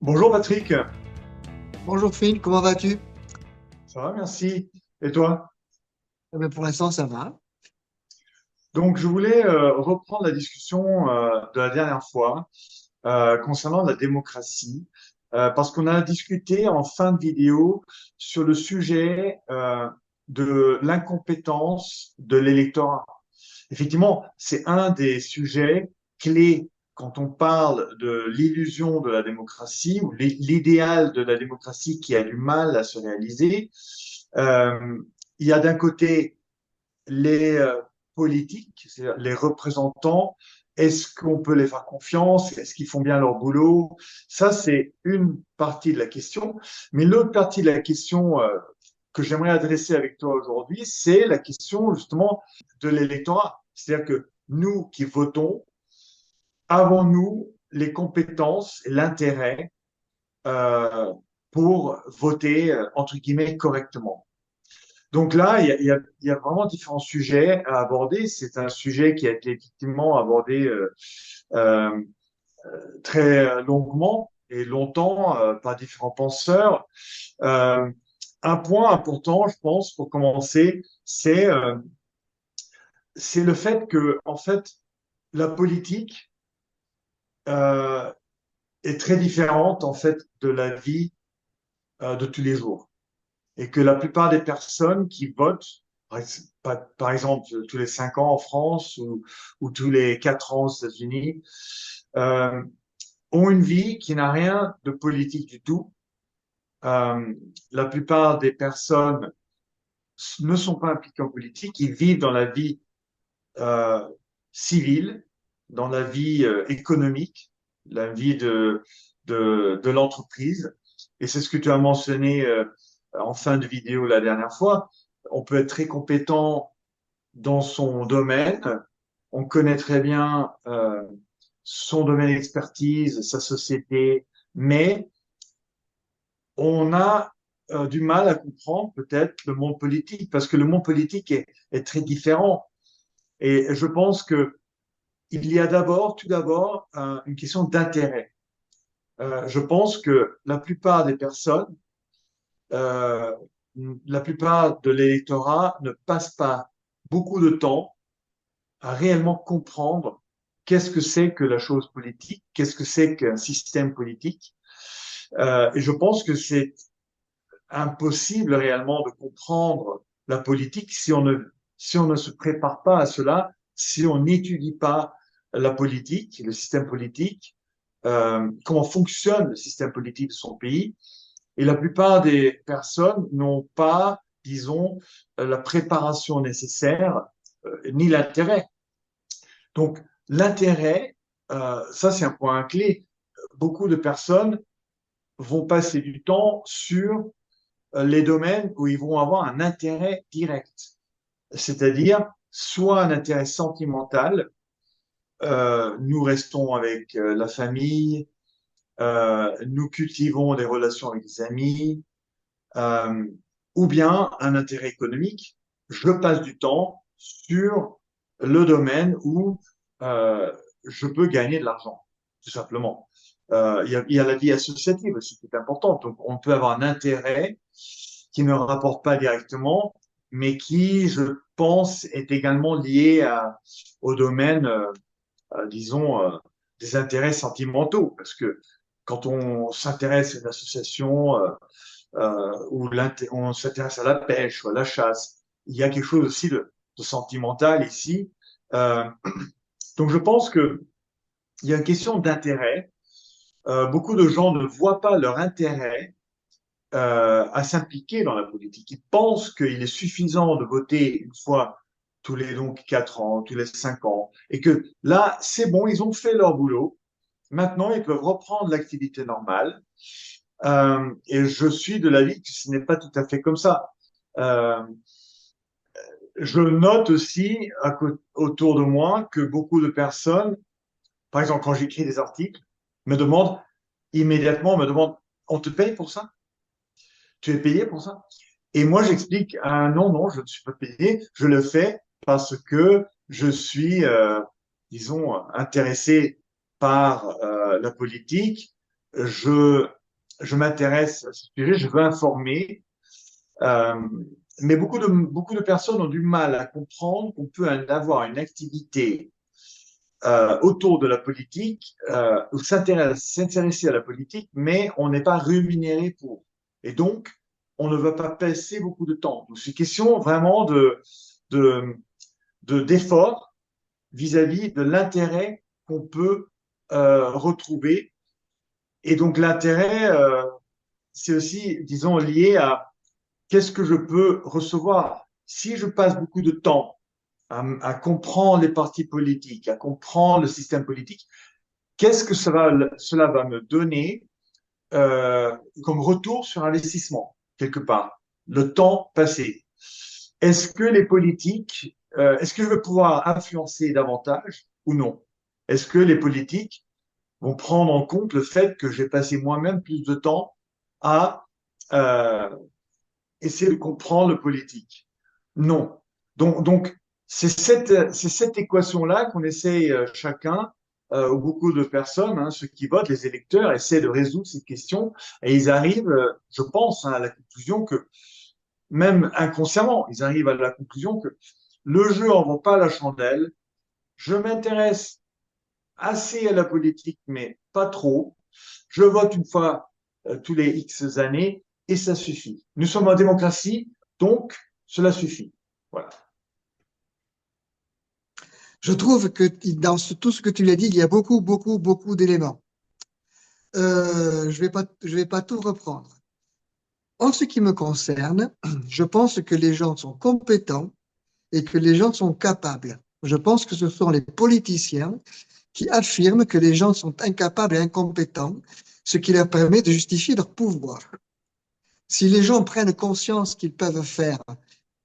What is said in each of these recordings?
Bonjour Patrick, Bonjour Phil, comment vas-tu? ça va, merci. Et toi? Eh bien, pour l'instant, ça va. Donc je voulais reprendre la discussion de la dernière fois concernant la démocratie, parce qu'on a discuté en fin de vidéo sur le sujet de l'incompétence de l'électorat. Effectivement, c'est un des sujets clés quand on parle de l'illusion de la démocratie ou l'idéal de la démocratie qui a du mal à se réaliser. Euh, il y a d'un côté les politiques, c'est-à-dire les représentants. Est-ce qu'on peut les faire confiance? Est-ce qu'ils font bien leur boulot? Ça, c'est une partie de la question. Mais l'autre partie de la question que j'aimerais adresser avec toi aujourd'hui, c'est la question justement de l'électorat. C'est-à-dire que nous qui votons, avons-nous les compétences et l'intérêt euh, pour voter, entre guillemets, correctement? Donc là, il y a vraiment différents sujets à aborder. C'est un sujet qui a été effectivement abordé euh, très longuement et longtemps par différents penseurs. Euh, un point important, je pense, pour commencer, c'est le fait que, en fait, la politique euh, est très différente, en fait, de la vie de tous les jours. Et que la plupart des personnes qui votent, par exemple tous les 5 ans en France ou tous les 4 ans aux États-Unis, euh, ont une vie qui n'a rien de politique du tout. Euh, la plupart des personnes ne sont pas impliquées en politique, ils vivent dans la vie euh, civile, dans la vie économique, la vie de l'entreprise. Et c'est ce que tu as mentionné en fin de vidéo la dernière fois. On peut être très compétent dans son domaine, on connaît très bien son domaine d'expertise, sa société, mais on a du mal à comprendre peut-être le monde politique, parce que le monde politique est très différent. Et je pense que il y a tout d'abord, une question d'intérêt. Je pense que la plupart des personnes, euh, la plupart de l'électorat ne passe pas beaucoup de temps à réellement comprendre qu'est-ce que c'est que la chose politique, qu'est-ce que c'est qu'un système politique. Et je pense que c'est impossible réellement de comprendre la politique si on ne se prépare pas à cela, si on n'étudie pas la politique, le système politique, comment fonctionne le système politique de son pays. Et la plupart des personnes n'ont pas, disons, la préparation nécessaire, ni l'intérêt. Donc, l'intérêt, ça c'est un point clé. Beaucoup de personnes vont passer du temps sur les domaines où ils vont avoir un intérêt direct, c'est-à-dire soit un intérêt sentimental, nous restons avec la famille, nous cultivons des relations avec des amis, euh, ou bien un intérêt économique, je passe du temps sur le domaine où euh, je peux gagner de l'argent, tout simplement. Il y a la vie associative aussi qui est importante. Donc, on peut avoir un intérêt qui ne rapporte pas directement, mais qui, je pense, est également lié au domaine, disons, des intérêts sentimentaux. Parce que quand on s'intéresse à une association, où on s'intéresse à la pêche ou à la chasse. Il y a quelque chose aussi de sentimental ici. Euh, donc je pense que il y a une question d'intérêt. Beaucoup de gens ne voient pas leur intérêt à s'impliquer dans la politique. Ils pensent qu'il est suffisant de voter une fois tous les donc 4 ans, tous les 5 ans, et que là c'est bon, ils ont fait leur boulot. Maintenant, ils peuvent reprendre l'activité normale. Et je suis de l'avis que ce n'est pas tout à fait comme ça. Euh, je note aussi autour de moi que beaucoup de personnes, par exemple quand j'écris des articles, me demandent immédiatement, me demandent, on te paye pour ça? Tu es payé pour ça? Et moi j'explique, ah, non, non, je ne suis pas payé, je le fais parce que je suis, disons, intéressé par la politique. je, je m'intéresse à ce sujet, je veux informer, euh, mais beaucoup de personnes ont du mal à comprendre qu'on peut avoir une activité autour de la politique, ou s'intéresser à la politique, mais on n'est pas rémunéré pour. Et donc, on ne va pas passer beaucoup de temps. Donc, c'est question vraiment de, d'effort vis-à-vis de l'intérêt qu'on peut retrouver. Et donc, l'intérêt, c'est aussi, disons, lié à qu'est-ce que je peux recevoir. Si je passe beaucoup de temps à comprendre les partis politiques, à comprendre le système politique, qu'est-ce que cela va me donner comme retour sur investissement, quelque part, le temps passé? Est-ce que les politiques, est-ce que je vais pouvoir influencer davantage ou non? Est-ce que les politiques vont prendre en compte le fait que j'ai passé moi-même plus de temps à euh, essayer de comprendre le politique? Non. Donc c'est cette équation-là qu'on essaye chacun, ou beaucoup de personnes, hein, ceux qui votent, les électeurs, essaient de résoudre cette question et ils arrivent, je pense, hein, à la conclusion que, même inconsciemment, ils arrivent à la conclusion que le jeu en vaut pas la chandelle. Je m'intéresse assez à la politique, mais pas trop. Je vote une fois tous les X années et ça suffit. Nous sommes en démocratie, donc cela suffit. Voilà. Je trouve que dans tout ce que tu l'as dit, il y a beaucoup, beaucoup, beaucoup d'éléments. Je vais pas tout reprendre. En ce qui me concerne, je pense que les gens sont compétents et que les gens sont capables. Je pense que ce sont les politiciens qui affirment que les gens sont incapables et incompétents, ce qui leur permet de justifier leur pouvoir. Si les gens prennent conscience qu'ils peuvent faire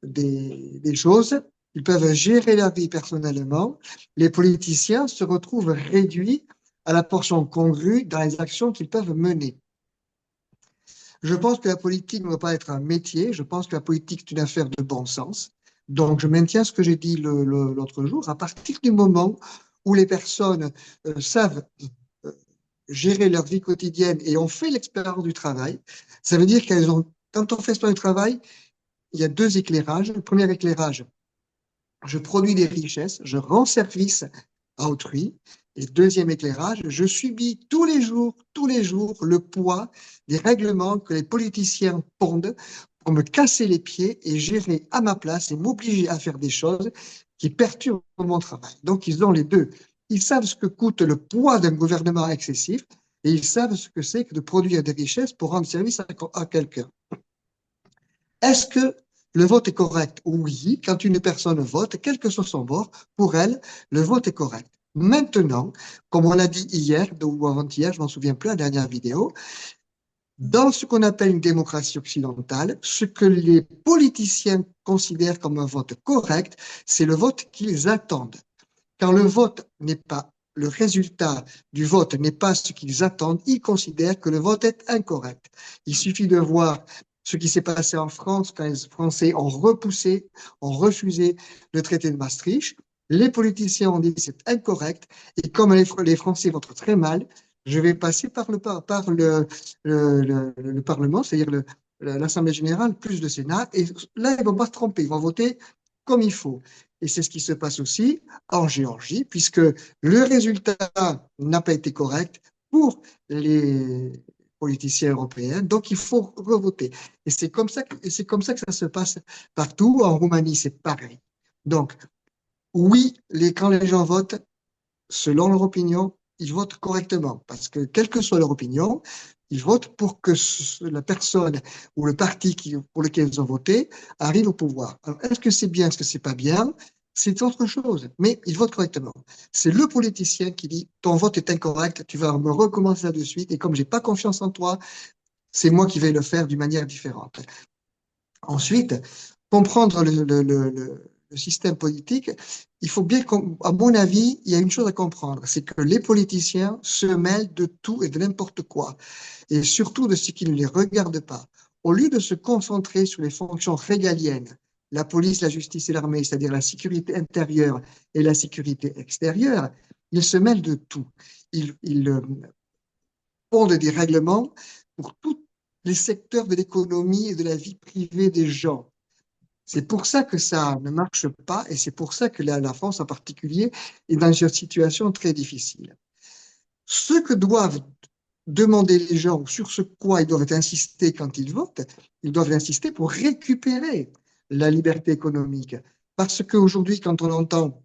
des choses, ils peuvent gérer leur vie personnellement, les politiciens se retrouvent réduits à la portion congrue dans les actions qu'ils peuvent mener. Je pense que la politique ne doit pas être un métier, je pense que la politique est une affaire de bon sens. Donc, je maintiens ce que j'ai dit l'autre jour. À partir du moment où les personnes savent gérer leur vie quotidienne et ont fait l'expérience du travail, ça veut dire qu'elles ont, quand on fait l'expérience du travail, il y a deux éclairages. Le premier éclairage, je produis des richesses, je rends service à autrui. Et deuxième éclairage, je subis tous les jours, le poids des règlements que les politiciens pondent pour me casser les pieds et gérer à ma place et m'obliger à faire des choses qui perturbent mon travail. Donc, ils ont les deux. Ils savent ce que coûte le poids d'un gouvernement excessif et ils savent ce que c'est que de produire des richesses pour rendre service à quelqu'un. Est-ce que le vote est correct? Oui, quand une personne vote, quel que soit son bord, pour elle, le vote est correct. Maintenant, comme on l'a dit hier ou avant-hier, je m'en souviens plus, la dernière vidéo, dans ce qu'on appelle une démocratie occidentale, ce que les politiciens considèrent comme un vote correct, c'est le vote qu'ils attendent. Quand le vote n'est pas, le résultat du vote n'est pas ce qu'ils attendent, ils considèrent que le vote est incorrect. Il suffit de voir ce qui s'est passé en France quand les Français ont repoussé, ont refusé le traité de Maastricht. Les politiciens ont dit c'est incorrect et comme les Français votent très mal, je vais passer par le Parlement, c'est-à-dire l'Assemblée générale plus le Sénat, et là, ils ne vont pas se tromper, ils vont voter comme il faut. Et c'est ce qui se passe aussi en Géorgie, puisque le résultat n'a pas été correct pour les politiciens européens, donc il faut revoter. Et c'est comme ça que ça se passe partout. En Roumanie, c'est pareil. Donc, oui, quand les gens votent, selon leur opinion, ils votent correctement, parce que quelle que soit leur opinion, ils votent pour que la personne ou le parti pour lequel ils ont voté arrive au pouvoir. Alors, est-ce que c'est bien, est-ce que c'est pas bien? C'est autre chose, mais ils votent correctement. C'est le politicien qui dit ton vote est incorrect, tu vas me recommencer ça de suite, et comme j'ai pas confiance en toi, c'est moi qui vais le faire d'une manière différente. Ensuite, comprendre le système politique, il faut bien, à mon avis, il y a une chose à comprendre, c'est que les politiciens se mêlent de tout et de n'importe quoi, et surtout de ce qui ne les regarde pas. Au lieu de se concentrer sur les fonctions régaliennes, la police, la justice et l'armée, c'est-à-dire la sécurité intérieure et la sécurité extérieure, ils se mêlent de tout. Ils pondent des règlements pour tous les secteurs de l'économie et de la vie privée des gens. C'est pour ça que ça ne marche pas et c'est pour ça que la France en particulier est dans une situation très difficile. Ce que doivent demander les gens, sur ce quoi ils doivent insister quand ils votent, ils doivent insister pour récupérer la liberté économique. Parce qu'aujourd'hui, quand on entend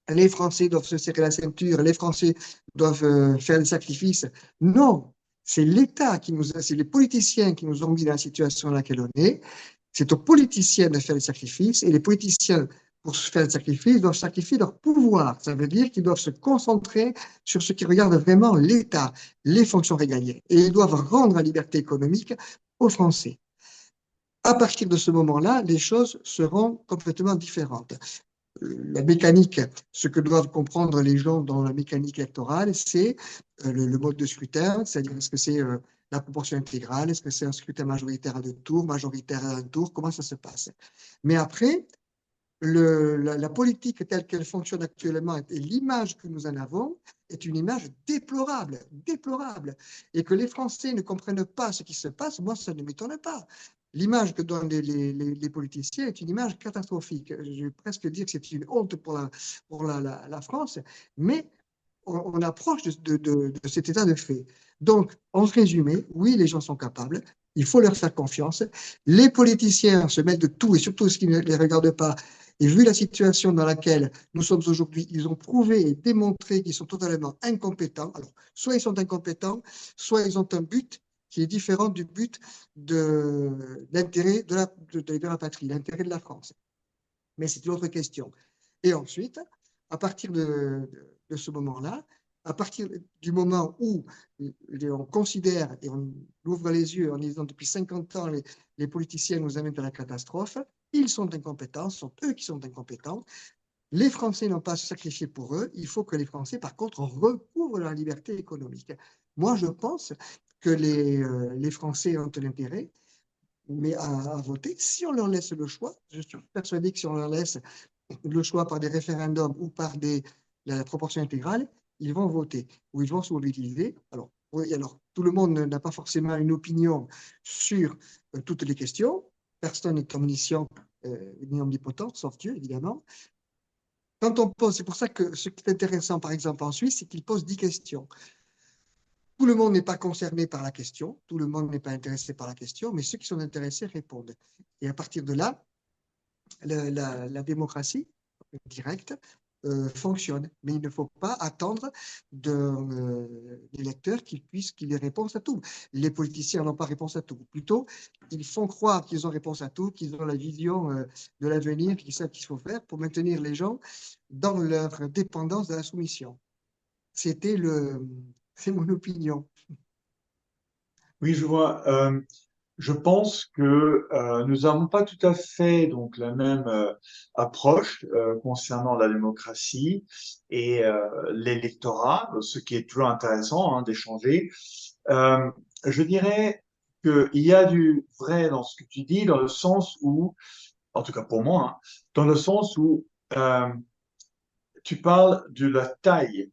les Français doivent se serrer la ceinture, les Français doivent faire des sacrifices, non, c'est l'État qui nous, c'est les politiciens qui nous ont mis dans la situation dans laquelle on est. C'est aux politiciens de faire des sacrifices et les politiciens, pour se faire des sacrifices, doivent sacrifier leur pouvoir. Ça veut dire qu'ils doivent se concentrer sur ce qui regarde vraiment l'État, les fonctions régaliennes. Et ils doivent rendre la liberté économique aux Français. À partir de ce moment-là, les choses seront complètement différentes. La mécanique, ce que doivent comprendre les gens dans la mécanique électorale, c'est le mode de scrutin, c'est-à-dire est-ce que c'est la proportion intégrale, est-ce que c'est un scrutin majoritaire à deux tours, majoritaire à un tour, comment ça se passe. Mais après, la politique telle qu'elle fonctionne actuellement et l'image que nous en avons est une image déplorable, déplorable. Et que les Français ne comprennent pas ce qui se passe, moi, ça ne m'étonne pas. L'image que donnent les politiciens est une image catastrophique. Je vais presque dire que c'est une honte pour la France, mais on approche de cet état de fait. Donc, en résumé, oui, les gens sont capables, il faut leur faire confiance. Les politiciens se mêlent de tout et surtout ce qui ne les regarde pas. Et vu la situation dans laquelle nous sommes aujourd'hui, ils ont prouvé et démontré qu'ils sont totalement incompétents. Alors, soit ils sont incompétents, soit ils ont un but qui est différent du but de l'intérêt de la patrie, l'intérêt de la France. Mais c'est une autre question. Et ensuite, à partir de ce moment-là, à partir du moment où on considère et on ouvre les yeux en disant depuis 50 ans, les politiciens nous amènent à la catastrophe, ils sont incompétents, ce sont eux qui sont incompétents. Les Français n'ont pas à se sacrifier pour eux. Il faut que les Français, par contre, recouvrent leur liberté économique. Moi, je pense que les Français ont un intérêt mais à voter si on leur laisse le choix. Je suis persuadé que si on leur laisse le choix par des référendums ou par la proportion intégrale, ils vont voter ou ils vont se mobiliser. Alors, oui, alors tout le monde n'a pas forcément une opinion sur toutes les questions. Personne n'est omniscient ni omnipotent, sauf Dieu, évidemment. Quand on pose, c'est pour ça que ce qui est intéressant, par exemple, en Suisse, c'est qu'ils posent 10 questions. Tout le monde n'est pas concerné par la question, tout le monde n'est pas intéressé par la question, mais ceux qui sont intéressés répondent. Et à partir de là, la démocratie directe fonctionne. Mais il ne faut pas attendre d'un électeur qu'il ait réponse à tout. Les politiciens n'ont pas réponse à tout. Plutôt, ils font croire qu'ils ont réponse à tout, qu'ils ont la vision de l'avenir, qu'ils savent ce qu'il faut faire pour maintenir les gens dans leur dépendance de la soumission. C'est mon opinion. Oui, je vois. Je pense que nous n'avons pas tout à fait donc la même approche concernant la démocratie et l'électorat, ce qui est toujours intéressant hein, d'échanger. Euh, je dirais qu'il y a du vrai dans ce que tu dis, dans le sens où, en tout cas pour moi, hein, dans le sens où tu parles de la taille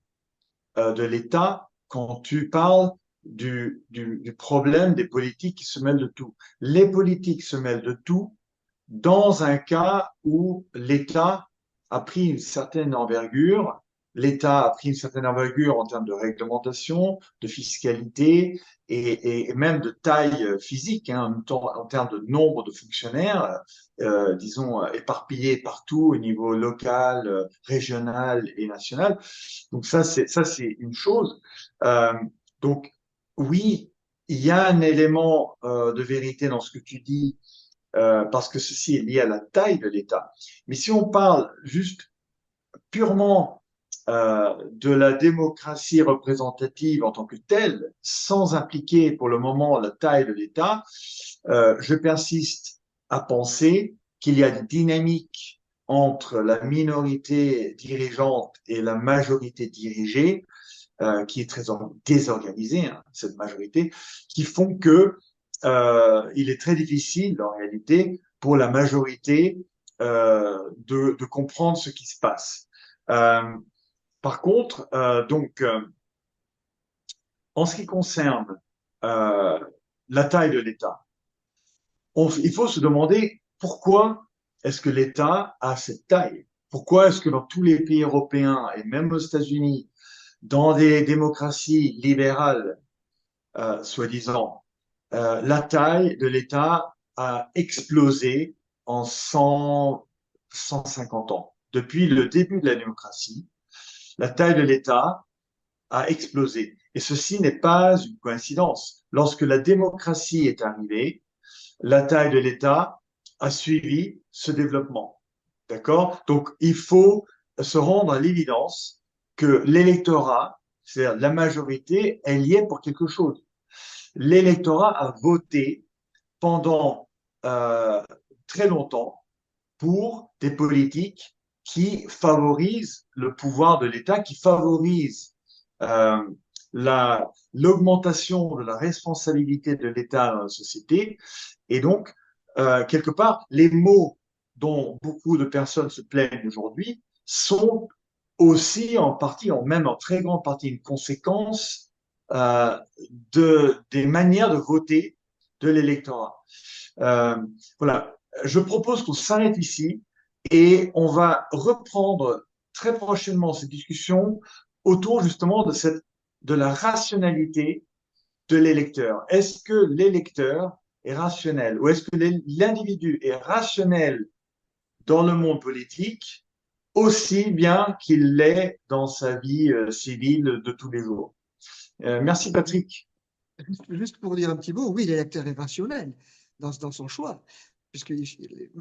de l'État quand tu parles du problème des politiques qui se mêlent de tout. Les politiques se mêlent de tout dans un cas où l'État a pris une certaine envergure, l'État a pris une certaine envergure en termes de réglementation, de fiscalité et même de taille physique, hein, en termes de nombre de fonctionnaires, disons, éparpillés partout au niveau local, régional et national. Donc ça c'est une chose. Euh, donc oui, il y a un élément de vérité dans ce que tu dis parce que ceci est lié à la taille de l'État. Mais si on parle juste purement de la démocratie représentative en tant que telle, sans impliquer pour le moment la taille de l'État, je persiste à penser qu'il y a des dynamiques entre la minorité dirigeante et la majorité dirigée, qui est très désorganisée, hein, cette majorité, qui font que il est très difficile, en réalité, pour la majorité de comprendre ce qui se passe. Euh, par contre, donc, En ce qui concerne euh, la taille de l'État, il faut se demander pourquoi est-ce que l'État a cette taille? Pourquoi est-ce que dans tous les pays européens et même aux États-Unis, dans des démocraties libérales, soi-disant, la taille de l'État a explosé en 150 ans. Depuis le début de la démocratie, la taille de l'État a explosé. Et ceci n'est pas une coïncidence. Lorsque la démocratie est arrivée, la taille de l'État a suivi ce développement. D'accord? Donc, il faut se rendre à l'évidence que l'électorat, c'est-à-dire la majorité, elle y est pour quelque chose. L'électorat a voté pendant euh, très longtemps pour des politiques qui favorisent le pouvoir de l'État, qui favorisent euh, l'augmentation de la responsabilité de l'État dans la société. Et donc, quelque part, les mots dont beaucoup de personnes se plaignent aujourd'hui sont aussi en partie, même en très grande partie, une conséquence des manières de voter de l'électorat. Euh, voilà, je propose qu'on s'arrête ici et on va reprendre très prochainement cette discussion autour justement de la rationalité de l'électeur. Est-ce que l'électeur est rationnel ou est-ce que l'individu est rationnel dans le monde politique aussi bien qu'il l'est dans sa vie civile de tous les jours? Merci Patrick. Juste pour dire un petit mot, oui, l'électeur est rationnel dans son choix. Puisque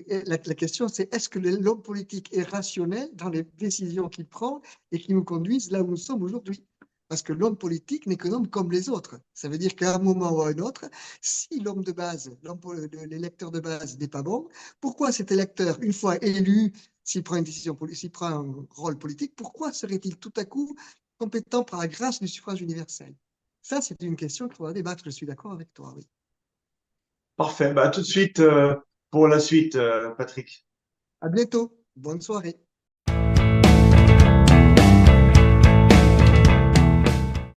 la question, c'est est-ce que l'homme politique est rationnel dans les décisions qu'il prend et qui nous conduisent là où nous sommes aujourd'hui? Parce que l'homme politique n'est qu'un homme comme les autres. Ça veut dire qu'à un moment ou à un autre, si l'homme de base, l'électeur de base n'est pas bon, pourquoi cet électeur, une fois élu, s'il prend une décision, s'il prend un rôle politique, pourquoi serait-il tout à coup compétent par la grâce du suffrage universel? Ça, c'est une question qu'il faudra débattre. Je suis d'accord avec toi, oui. Parfait. Bah, tout de suite pour la suite, Patrick. À bientôt. Bonne soirée.